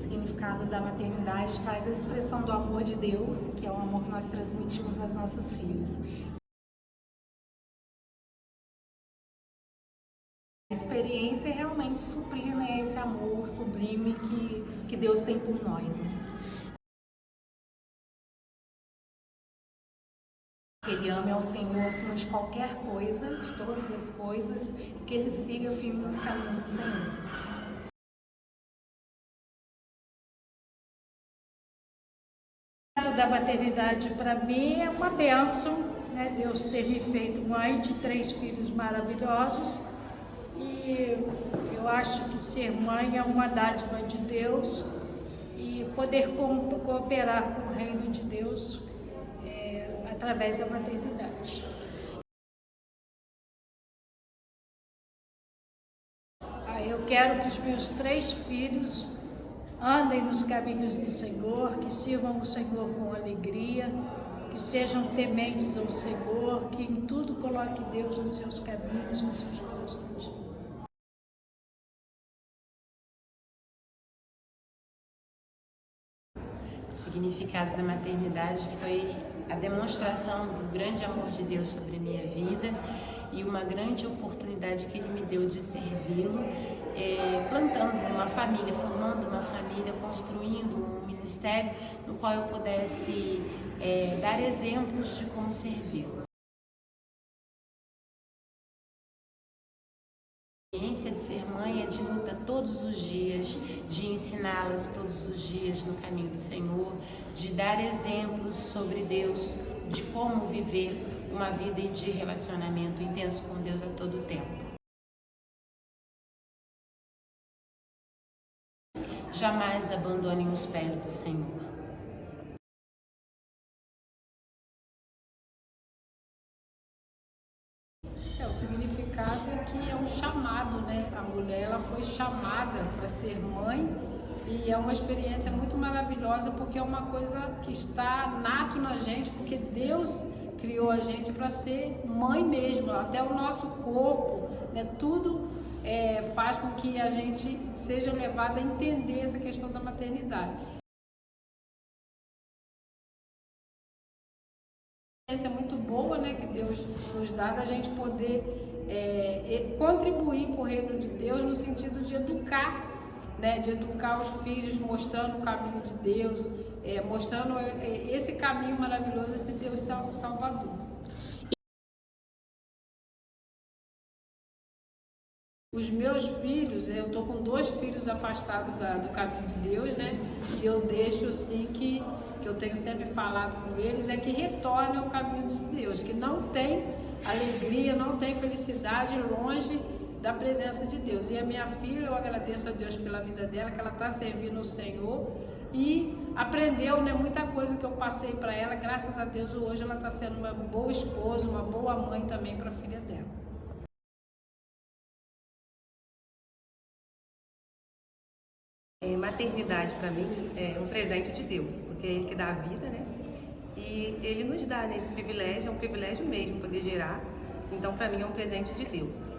significado da maternidade traz a expressão do amor de Deus, que é o amor que nós transmitimos às nossas filhas. A experiência é realmente suprir, né, esse amor sublime que Deus tem por nós, né? Que Ele ame ao Senhor acima de qualquer coisa, de todas as coisas, e que Ele siga firme nos caminhos do Senhor. Da maternidade para mim é uma bênção, né? Deus ter me feito mãe de 3 filhos maravilhosos, e eu acho que ser mãe é uma dádiva de Deus, e poder cooperar com o reino de Deus através da maternidade. Eu quero que os meus 3 filhos andem nos caminhos do Senhor, que sirvam o Senhor com alegria, que sejam tementes ao Senhor, que em tudo coloque Deus nos seus caminhos, nos seus corações. O significado da maternidade foi a demonstração do grande amor de Deus sobre a minha vida e uma grande oportunidade que Ele me deu de servi-lo, plantando uma família, formando uma família, construindo um ministério no qual eu pudesse dar exemplos de como servi-lo. A experiência de ser mãe é de luta todos os dias, de ensiná-las todos os dias no caminho do Senhor, de dar exemplos sobre Deus, de como viver uma vida de relacionamento intenso com Deus a todo tempo. Jamais abandonem os pés do Senhor. O significado é que é um chamado, né? A mulher, ela foi chamada para ser mãe, e é uma experiência muito maravilhosa, porque é uma coisa que está nato na gente, porque Deus criou a gente para ser mãe mesmo, até o nosso corpo, né? Tudo faz com que a gente seja levada a entender essa questão da maternidade. É muito boa, né, que Deus nos dá, da gente poder contribuir para o reino de Deus no sentido de educar, né, de educar os filhos, mostrando o caminho de Deus, mostrando esse caminho maravilhoso, esse Deus Salvador. Os meus filhos, eu estou com 2 filhos afastados do caminho de Deus, né? E eu deixo assim que eu tenho sempre falado com eles, é que retornem ao caminho de Deus, que não tem alegria, não tem felicidade longe da presença de Deus. E a minha filha, eu agradeço a Deus pela vida dela, que ela está servindo o Senhor e aprendeu, né, muita coisa que eu passei para ela. Graças a Deus, hoje ela está sendo uma boa esposa, uma boa mãe também para a filha dela. Maternidade para mim é um presente de Deus, porque é Ele que dá a vida, né? E Ele nos dá, né, esse privilégio, é um privilégio mesmo poder gerar. Então, para mim é um presente de Deus.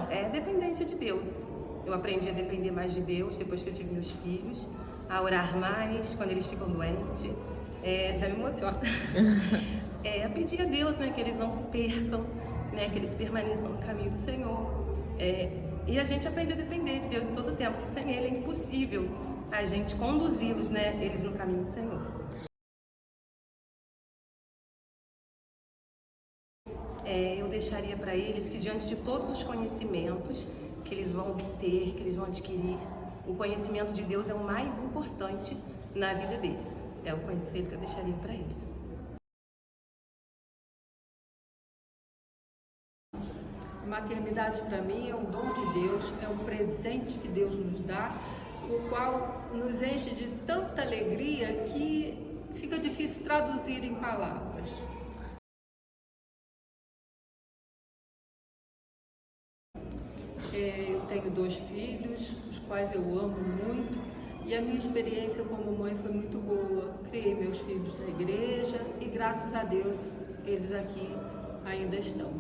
É dependência de Deus. Eu aprendi a depender mais de Deus depois que eu tive meus filhos, a orar mais quando eles ficam doentes. Já me emociona. A pedir a Deus, né, que eles não se percam, né, que eles permaneçam no caminho do Senhor. E a gente aprende a depender de Deus em todo o tempo, que sem Ele é impossível a gente conduzi-los, né, eles no caminho do Senhor. Eu deixaria para eles que, diante de todos os conhecimentos que eles vão obter, que eles vão adquirir, o conhecimento de Deus é o mais importante na vida deles. É o conselho que eu deixaria para eles. Maternidade para mim é um dom de Deus, é um presente que Deus nos dá, o qual nos enche de tanta alegria que fica difícil traduzir em palavras. Eu tenho 2 filhos, os quais eu amo muito, e a minha experiência como mãe foi muito boa. Criei meus filhos na igreja e, graças a Deus, eles aqui ainda estão.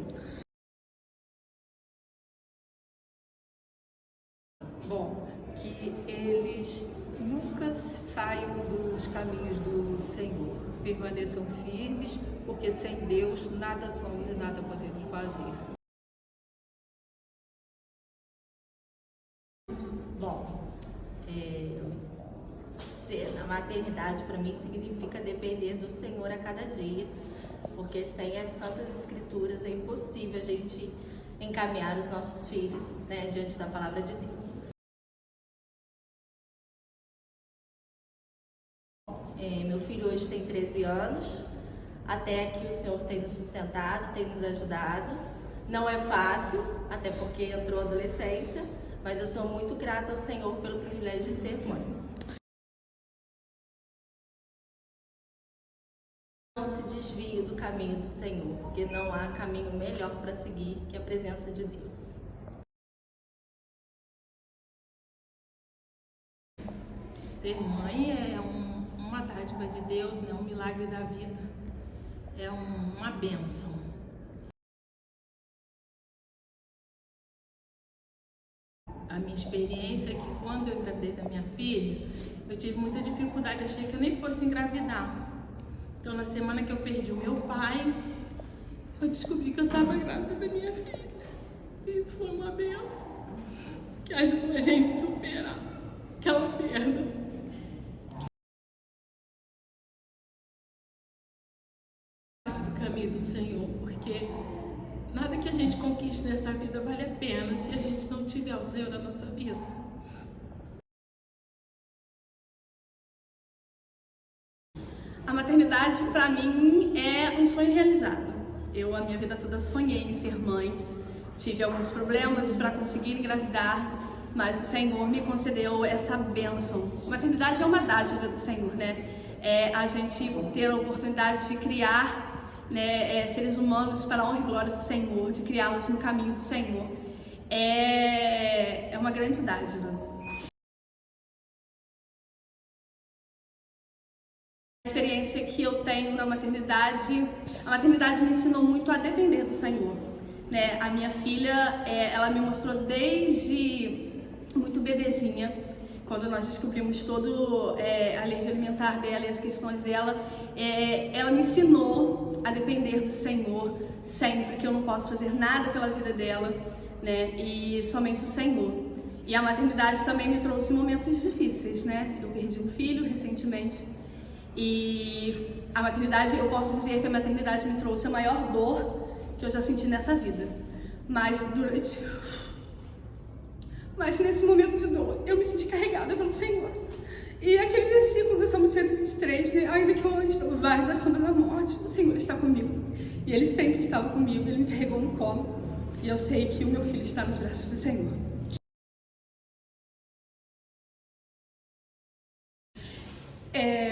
caminhos do Senhor. Permaneçam firmes, porque sem Deus nada somos e nada podemos fazer. Bom, ser na maternidade para mim significa depender do Senhor a cada dia, porque sem as Santas Escrituras é impossível a gente encaminhar os nossos filhos, né, diante da Palavra de Deus. Meu filho hoje tem 13 anos, até aqui o Senhor tem nos sustentado, tem nos ajudado. Não é fácil, até porque entrou a adolescência, mas eu sou muito grata ao Senhor pelo privilégio de ser mãe. Não se desvie do caminho do Senhor, porque não há caminho melhor para seguir que a presença de Deus. Ser mãe é uma dádiva de Deus, é um milagre da vida, é uma bênção. A minha experiência é que quando eu engravidei da minha filha, eu tive muita dificuldade, achei que eu nem fosse engravidar. Então, na semana que eu perdi o meu pai, eu descobri que eu estava grávida da minha filha. E isso foi uma bênção, que ajudou a gente a superar aquela perda. Do caminho do Senhor, porque nada que a gente conquiste nessa vida vale a pena se a gente não tiver o Senhor na nossa vida. A maternidade, para mim, é um sonho realizado. Eu, a minha vida toda, sonhei em ser mãe. Tive alguns problemas para conseguir engravidar, mas o Senhor me concedeu essa bênção. A maternidade é uma dádiva do Senhor, né? É a gente ter a oportunidade de criar, né, seres humanos para a honra e glória do Senhor, de criá-los no caminho do Senhor. É uma grande dádiva. A experiência que eu tenho na maternidade, a maternidade me ensinou muito a depender do Senhor, né? A minha filha, ela me mostrou desde muito bebezinha, quando nós descobrimos todo a alergia alimentar dela e as questões dela, ela me ensinou a depender do Senhor sempre, que eu não posso fazer nada pela vida dela, né? E somente o Senhor. E a maternidade também me trouxe momentos difíceis, né? Eu perdi um filho recentemente. E a maternidade, eu posso dizer que a maternidade me trouxe a maior dor que eu já senti nessa vida. Mas nesse momento de dor, eu me senti carregada pelo Senhor. E aquele versículo do Salmo 123, né? Ainda que eu ande pelo vale da sombra da morte, o Senhor está comigo. E Ele sempre estava comigo, Ele me carregou no colo. E eu sei que o meu filho está nos braços do Senhor.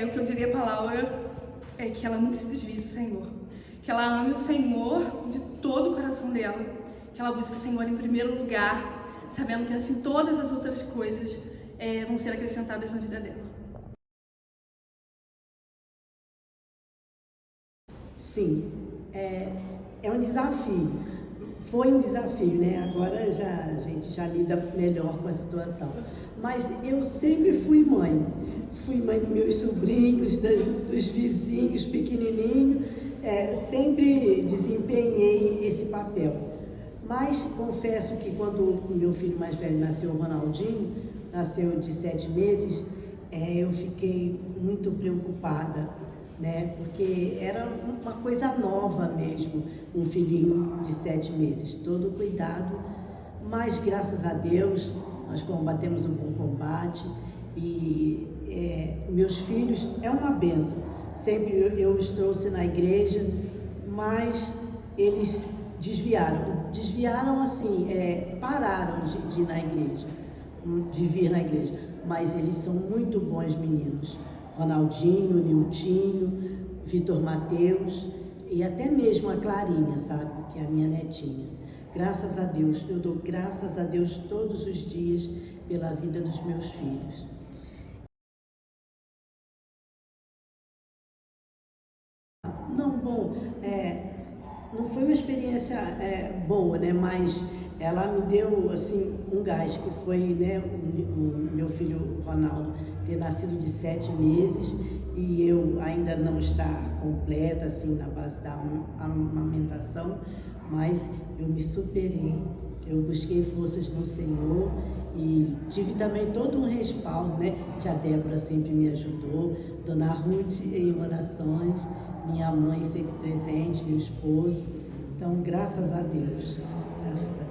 O que eu diria para a Laura é que ela nunca se desvie do Senhor. Que ela ame o Senhor de todo o coração dela. Que ela busque o Senhor em primeiro lugar, sabendo que assim todas as outras coisas vão ser acrescentadas na vida dela. Sim, é um desafio. Foi um desafio, né? Agora a gente já lida melhor com a situação. Mas eu sempre fui mãe. Fui mãe dos meus sobrinhos, dos vizinhos pequenininhos. Sempre desempenhei esse papel. Mas confesso que quando o meu filho mais velho nasceu, o Ronaldinho, nasceu de 7 meses, eu fiquei muito preocupada, né? Porque era uma coisa nova mesmo, um filhinho de 7 meses, todo cuidado. Mas graças a Deus, nós combatemos um bom combate e meus filhos é uma bênção. Sempre eu os trouxe na igreja, mas eles desviaram assim, pararam de ir na igreja, de vir na igreja, mas eles são muito bons meninos. Ronaldinho, Niltinho, Vitor Mateus e até mesmo a Clarinha, sabe, que é a minha netinha. Graças a Deus, eu dou graças a Deus todos os dias pela vida dos meus filhos. Não foi uma experiência boa, né? Mas ela me deu assim um gás, que foi, né, o meu filho Ronaldo ter nascido de 7 meses e ainda não está completa, assim, na base da amamentação, mas eu me superei. Eu busquei forças no Senhor e tive também todo um respaldo, né? Tia Débora sempre me ajudou, Dona Ruth em orações, minha mãe sempre presente, meu esposo. Então, graças a Deus, graças a Deus.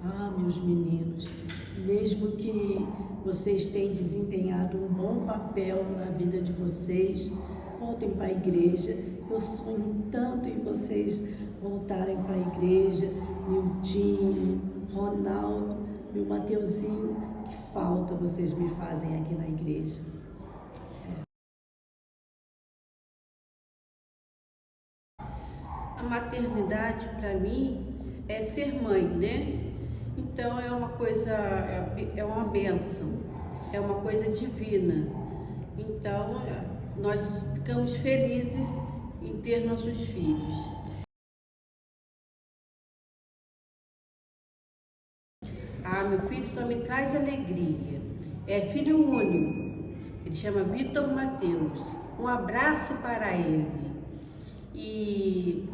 Ah, meus meninos, mesmo que vocês tenham desempenhado um bom papel na vida de vocês, voltem para a igreja. Eu sonho tanto em vocês voltarem para a igreja. Niltinho, Ronaldo, meu Mateuzinho, que falta vocês me fazem aqui na igreja. A maternidade para mim é ser mãe, né? Então é uma coisa, é uma bênção, é uma coisa divina. Então nós ficamos felizes em ter nossos filhos. Ah, meu filho só me traz alegria. É filho único. Ele chama Vitor Mateus. Um abraço para ele. E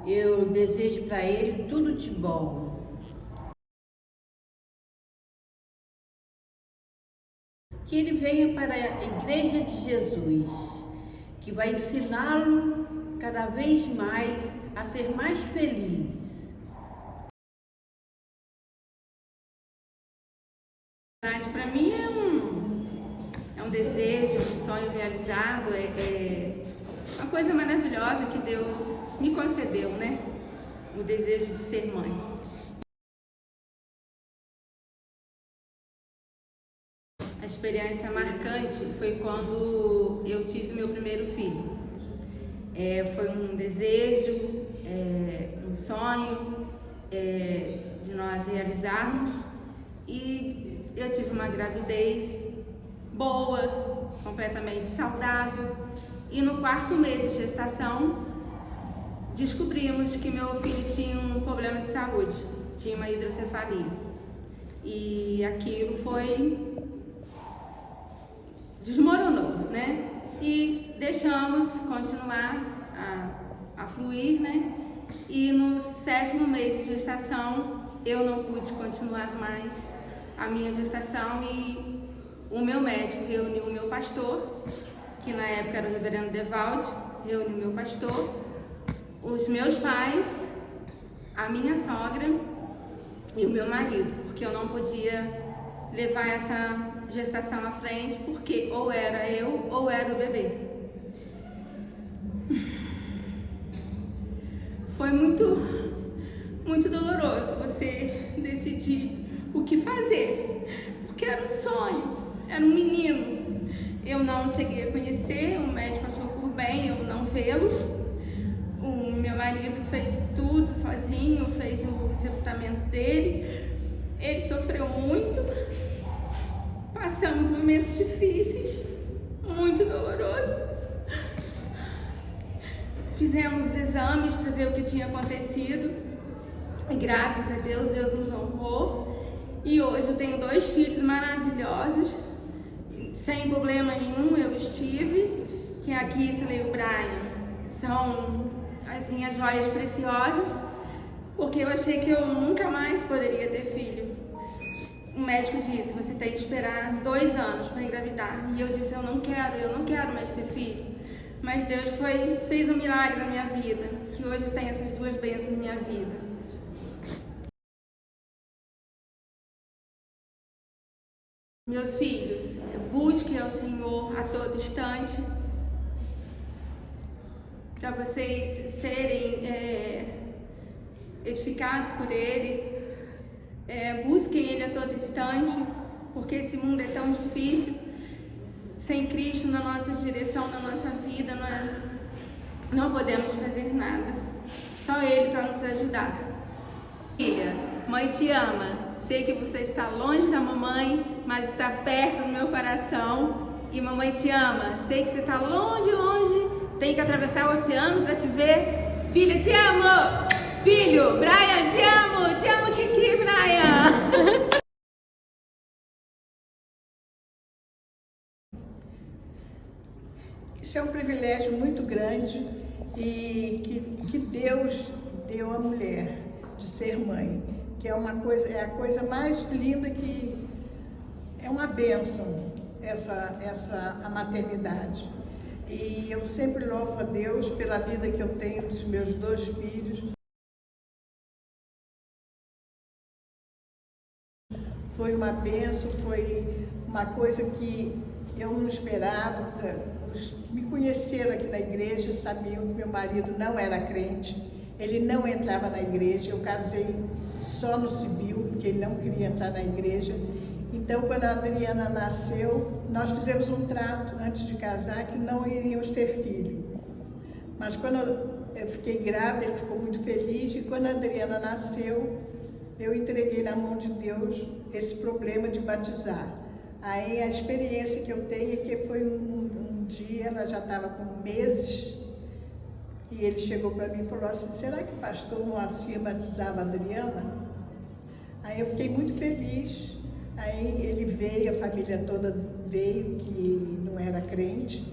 eu desejo para ele tudo de bom. Que ele venha para a Igreja de Jesus, que vai ensiná-lo cada vez mais a ser mais feliz. Para mim é um desejo, um sonho realizado, é uma coisa maravilhosa que Deus me concedeu, né? O desejo de ser mãe. A experiência marcante foi quando eu tive meu primeiro filho. Foi um desejo, um sonho de nós realizarmos, e eu tive uma gravidez boa, completamente saudável, e no 4º mês de gestação descobrimos que meu filho tinha um problema de saúde, tinha uma hidrocefalia, e aquilo desmoronou, né? E deixamos continuar a fluir, né? E no 7º mês de gestação eu não pude continuar mais a minha gestação, e o meu médico reuniu o meu pastor, que na época era o reverendo Devalde, reuniu o meu pastor, os meus pais, a minha sogra e o meu marido, porque eu não podia levar essa gestação à frente, porque ou era eu ou era o bebê. Foi muito doloroso você decidir o que fazer, porque era um sonho, era um menino. Eu não cheguei a conhecer, o médico achou por bem eu não vê-lo. O meu marido fez tudo sozinho, fez o sepultamento dele. Ele sofreu muito. Passamos momentos difíceis, muito dolorosos. Fizemos os exames para ver o que tinha acontecido. E graças a Deus, Deus nos honrou. E hoje eu tenho 2 filhos maravilhosos, sem problema nenhum. Eu estive, que a Kisley e o Brian são as minhas joias preciosas, porque eu achei que eu nunca mais poderia ter filho. O médico disse, você tem que esperar 2 anos para engravidar. E eu disse, eu não quero mais ter filho. Mas Deus fez um milagre na minha vida, que hoje eu tenho essas 2 bênçãos na minha vida. Meus filhos, busquem ao Senhor a todo instante, para vocês serem edificados por Ele. Busquem Ele a todo instante, porque esse mundo é tão difícil. Sem Cristo na nossa direção, na nossa vida, nós não podemos fazer nada. Só Ele para nos ajudar. Filha, mãe te ama. Sei que você está longe da mamãe, mas está perto do meu coração. E mamãe te ama. Sei que você está longe, tem que atravessar o oceano para te ver. Filha, te amo! Filho, Brian, te amo! Te amo, Kiki, Brian! Isso é um privilégio muito grande e que Deus deu à mulher de ser mãe, que é a coisa mais linda, que é uma bênção a maternidade. E eu sempre louvo a Deus pela vida que eu tenho dos meus 2 filhos. Foi uma bênção, foi uma coisa que eu não esperava. Os que me conheceram aqui na igreja sabiam que meu marido não era crente, ele não entrava na igreja. Eu casei só no civil, porque ele não queria entrar na igreja. Então, quando a Adriana nasceu, nós fizemos um trato antes de casar que não iríamos ter filho. Mas quando eu fiquei grávida, ele ficou muito feliz, e quando a Adriana nasceu, eu entreguei na mão de Deus esse problema de batizar. Aí a experiência que eu tenho é que foi um dia, ela já estava com meses, e ele chegou para mim e falou assim: será que o pastor Moacir batizava a Adriana? Aí eu fiquei muito feliz. Aí ele veio, a família toda veio, que não era crente.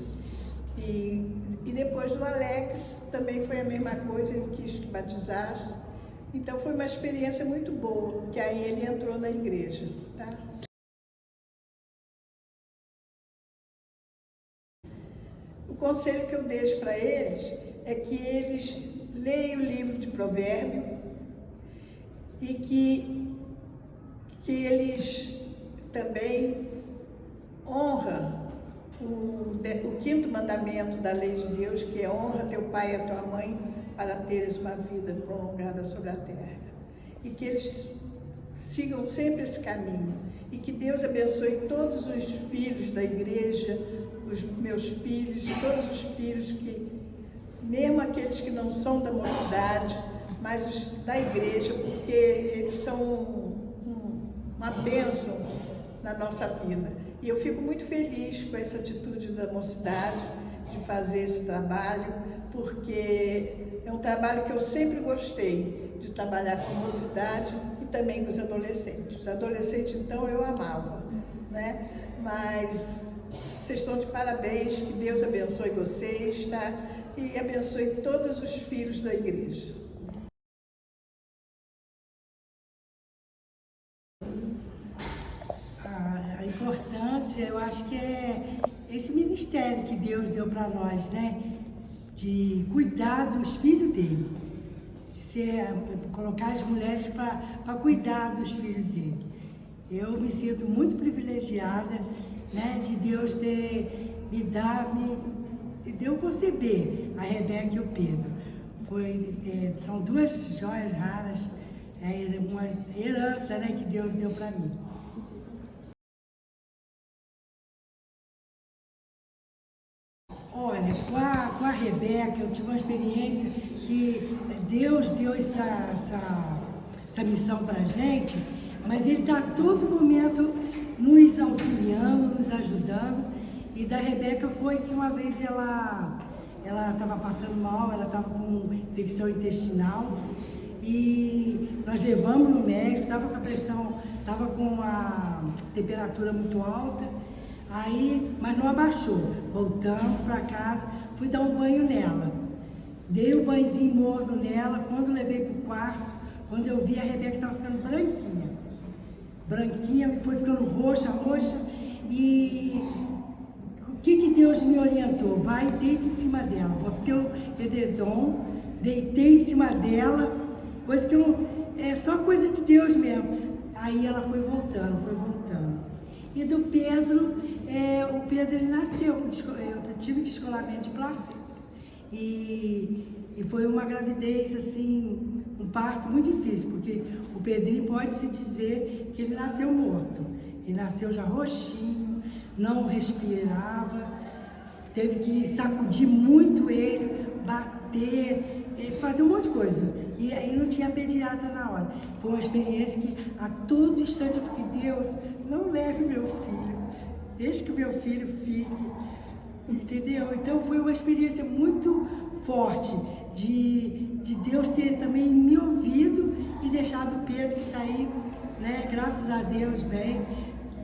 E depois do Alex também foi a mesma coisa, ele quis que batizasse. Então foi uma experiência muito boa, que aí ele entrou na igreja, tá? O conselho que eu deixo para eles é que eles leiam o livro de Provérbios e que eles também honram o 5º mandamento da lei de Deus, que é: honra teu pai e a tua mãe, para teres uma vida prolongada sobre a terra. E que eles sigam sempre esse caminho. E que Deus abençoe todos os filhos da igreja, os meus filhos, todos os filhos mesmo aqueles que não são da mocidade, mas os da igreja, porque eles são uma bênção na nossa vida. E eu fico muito feliz com essa atitude da mocidade, de fazer esse trabalho, porque é um trabalho que eu sempre gostei, de trabalhar com mocidade e também com os adolescentes. Os adolescentes, então, eu amava, né? Mas vocês estão de parabéns, que Deus abençoe vocês, tá? E abençoe todos os filhos da igreja. A importância, eu acho que é esse ministério que Deus deu para nós, né? De cuidar dos filhos dele, de colocar as mulheres para cuidar dos filhos dele. Eu me sinto muito privilegiada, né? De Deus ter me deu conceber a Rebeca e o Pedro. São 2 joias raras, uma herança, né, que Deus deu para mim. Olha, com a Rebeca, eu tive uma experiência que Deus deu essa missão para a gente, mas Ele está a todo momento nos auxiliando, nos ajudando. E da Rebeca foi que uma vez ela estava passando mal, ela estava com infecção intestinal, e nós levamos no médico, estava com a pressão, estava com a temperatura muito alta. Mas não abaixou. Voltamos para casa, fui dar um banho nela. Dei um banhozinho morno nela. Quando levei para o quarto, quando eu vi, a Rebeca estava ficando branquinha. Branquinha, foi ficando roxa. E o que Deus me orientou? Vai e deita em cima dela. Botei o edredom, deitei em cima dela. Coisa que é só coisa de Deus mesmo. Aí ela foi voltando. E do Pedro, o Pedro ele nasceu, eu tive descolamento de placenta. E foi uma gravidez, assim, um parto muito difícil, porque o Pedrinho pode-se dizer que ele nasceu morto. Ele nasceu já roxinho, não respirava, teve que sacudir muito ele, bater, fazer um monte de coisa. E aí não tinha pediatra na hora. Foi uma experiência que a todo instante eu fiquei: Deus, não leve meu filho, deixe que o meu filho fique, entendeu? Então foi uma experiência muito forte de Deus ter também me ouvido e deixado o Pedro que está aí, né? Graças a Deus, bem.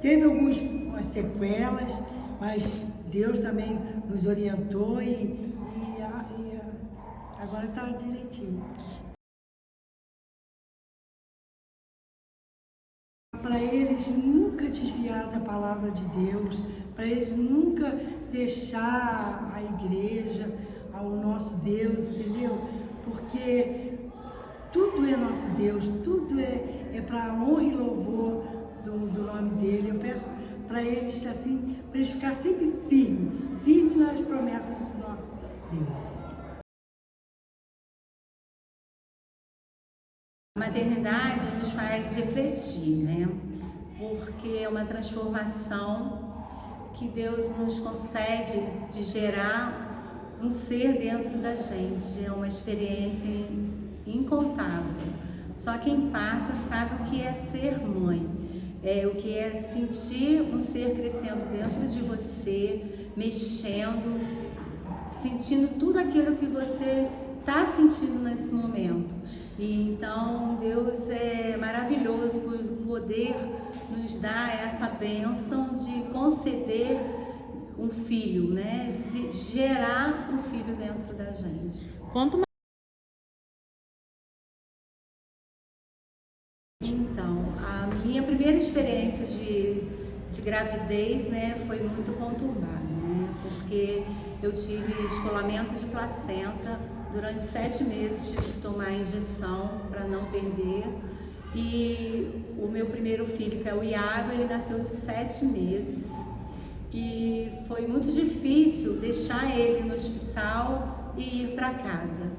Teve algumas sequelas, mas Deus também nos orientou e agora está direitinho. Para eles nunca desviar da palavra de Deus, para eles nunca deixar a igreja, ao nosso Deus, entendeu? Porque tudo é nosso Deus, tudo é para honra e louvor do nome dele. Eu peço para eles assim, para eles ficarem sempre firmes nas promessas do nosso Deus. A maternidade nos faz refletir, né? Porque é uma transformação que Deus nos concede de gerar um ser dentro da gente. É uma experiência incontável. Só quem passa sabe o que é ser mãe, o que é sentir um ser crescendo dentro de você, mexendo, sentindo tudo aquilo que você está sentindo nesse momento. E então Deus é maravilhoso por poder nos dar essa bênção de conceder um filho, né? De gerar um filho dentro da gente. Conta uma... Então, a minha primeira experiência de gravidez, né, foi muito conturbada, né? Porque eu tive descolamento de placenta. Durante 7 meses tive que tomar injeção para não perder. E o meu primeiro filho, que é o Iago, ele nasceu de 7 meses. E foi muito difícil deixar ele no hospital e ir para casa,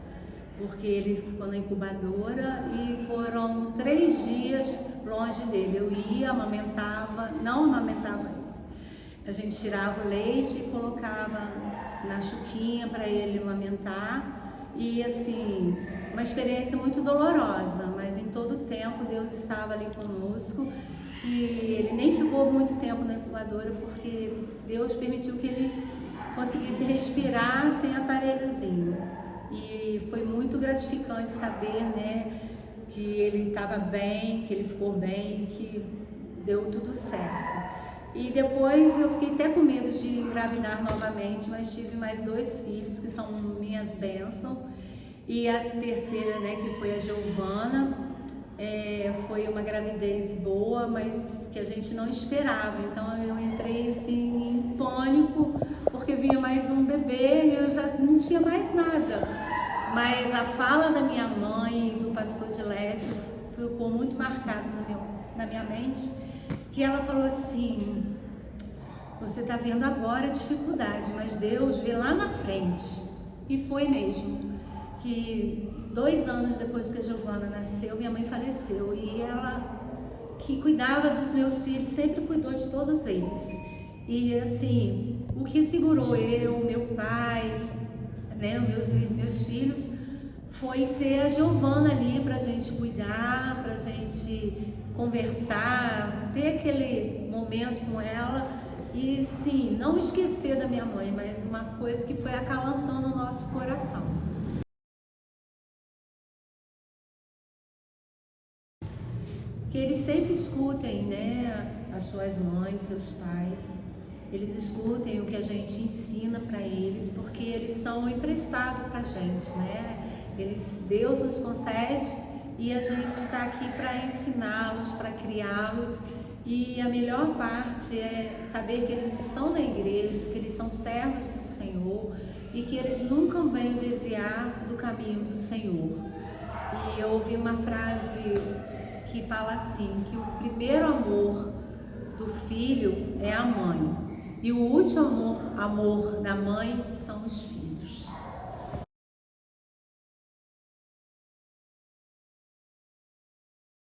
porque ele ficou na incubadora e foram 3 dias longe dele. Eu ia, amamentava, não amamentava ele. A gente tirava o leite e colocava na chuquinha para ele amamentar. E assim, uma experiência muito dolorosa, mas em todo tempo Deus estava ali conosco. E ele nem ficou muito tempo na incubadora porque Deus permitiu que ele conseguisse respirar sem aparelhozinho. E foi muito gratificante saber, né, que ele estava bem, que ele ficou bem, que deu tudo certo. E depois eu fiquei até com medo de engravidar novamente, mas tive mais 2 filhos que são minhas bênçãos. E a terceira, né, que foi a Giovana, foi uma gravidez boa, mas que a gente não esperava. Então eu entrei assim em pânico, porque vinha mais um bebê e eu já não tinha mais nada. Mas a fala da minha mãe e do pastor de Lécio ficou muito marcado na minha mente, que ela falou assim: você está vendo agora a dificuldade, mas Deus vê lá na frente. E foi mesmo, que 2 anos depois que a Giovana nasceu, minha mãe faleceu, e ela, que cuidava dos meus filhos, sempre cuidou de todos eles. E assim, o que segurou eu, meu pai, né, meus filhos, foi ter a Giovana ali pra gente cuidar, pra gente conversar, ter aquele momento com ela. E sim, não esquecer da minha mãe, mas uma coisa que foi acalantando o nosso coração. Que eles sempre escutem, né, as suas mães, seus pais. Eles escutem o que a gente ensina para eles, porque eles são emprestados para a gente, né? Deus nos concede e a gente está aqui para ensiná-los, para criá-los. E a melhor parte é saber que eles estão na igreja, que eles são servos do Senhor e que eles nunca vão desviar do caminho do Senhor. E eu ouvi uma frase que fala assim, que o primeiro amor do filho é a mãe e o último amor da mãe são os filhos.